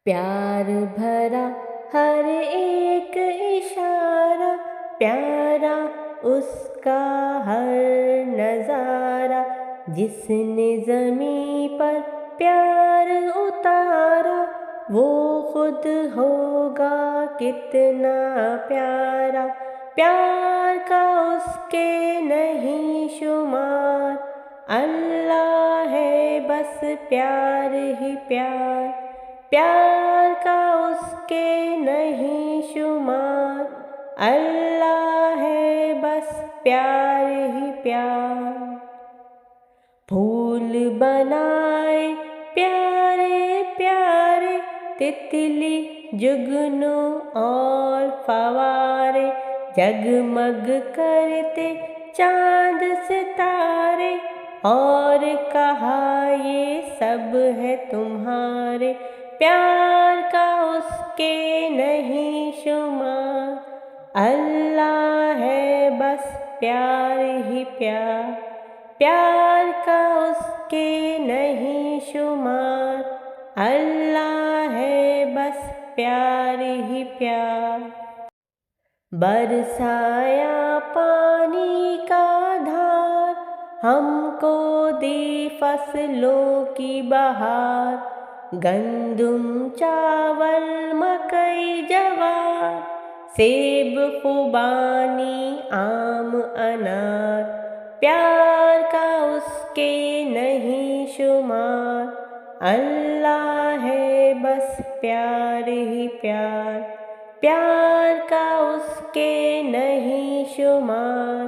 پیار بھرا ہر ایک اشارہ، پیارا اس کا ہر نظارہ، جس نے زمیں پر پیار اتارا وہ خود ہوگا کتنا پیارا۔ پیار کا اس کے نہیں شمار، اللہ ہے بس پیار ہی پیار۔ پیار کا اس کے نہیں شمار، اللہ ہے بس پیار ہی پیار۔ پھول بنائے پیارے پیارے، تتلی جگنو اور فوارے، جگمگ کرتے چاند ستارے، اور کہا یہ سب ہے تمہارے۔ پیار کا اس کے نہیں شمار، اللہ ہے بس پیار ہی پیار۔ پیار کا اس کے نہیں شمار، اللہ ہے بس پیار ہی پیار۔ برسایا پانی کا دھار، ہم کو دی فصلوں کی بہار، گندم چاول مکئی جوار، سیب خوبانی آم انار۔ پیار کا اس کے نہیں شمار، اللہ ہے بس پیار ہی پیار۔ پیار کا اس کے نہیں شمار،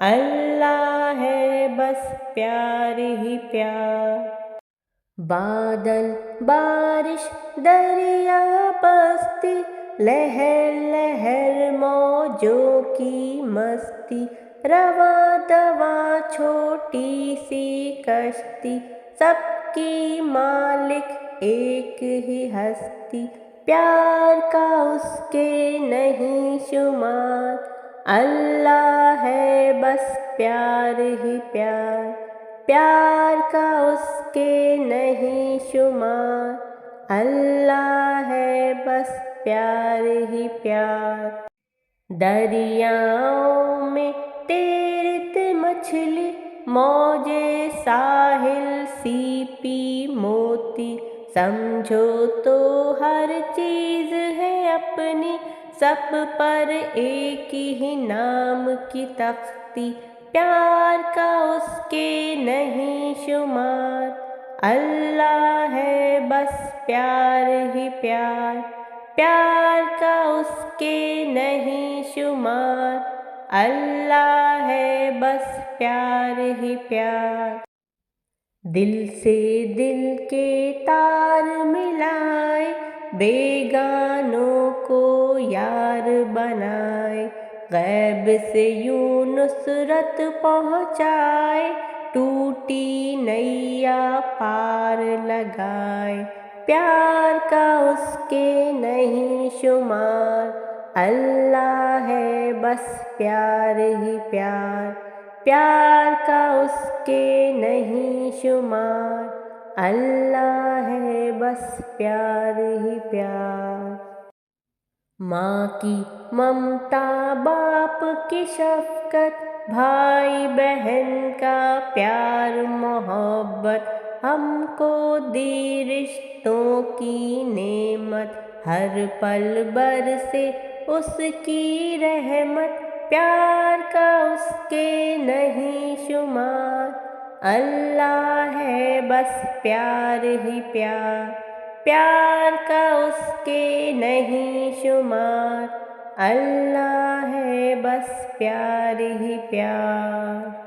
اللہ ہے بس پیار ہی پیار۔ بادل بارش دریا بستی، لہر لہر موجوں کی مستی، رواں دواں چھوٹی سی کشتی، سب کی مالک ایک ہی ہستی۔ پیار کا اس کے نہیں شمار، اللہ ہے بس پیار ہی پیار۔ پیار کا اس کے نہیں شمار، اللہ ہے بس پیار ہی پیار۔ دریاؤں میں تیرت مچھلی، موجے ساحل سیپی موتی، سمجھو تو ہر چیز ہے اپنی، سب پر ایک ہی نام کی تختی۔ پیار کا اس کے نہیں شمار، اللہ ہے بس پیار ہی پیار۔ پیار کا اس کے نہیں شمار، اللہ ہے بس پیار ہی پیار۔ دل سے دل کے تار ملائے، بیگانوں کو یار بنائے، غیب سے یوں نصرت پہنچائے، ٹوٹی نیا پار لگائے۔ پیار کا اس کے نہیں شمار، اللہ ہے بس پیار ہی پیار۔ پیار کا اس کے نہیں شمار، اللہ ہے بس پیار ہی پیار۔ ماں کی ممتا، باپ کی شفقت، بھائی بہن کا پیار محبت، ہم کو دی رشتوں کی نعمت، ہر پل برسے اس کی رحمت۔ پیار کا اس کے نہیں شمار، اللہ ہے بس پیار ہی پیار۔ پیار کا اس کے نہیں شمار، اللہ ہے بس پیار ہی پیار۔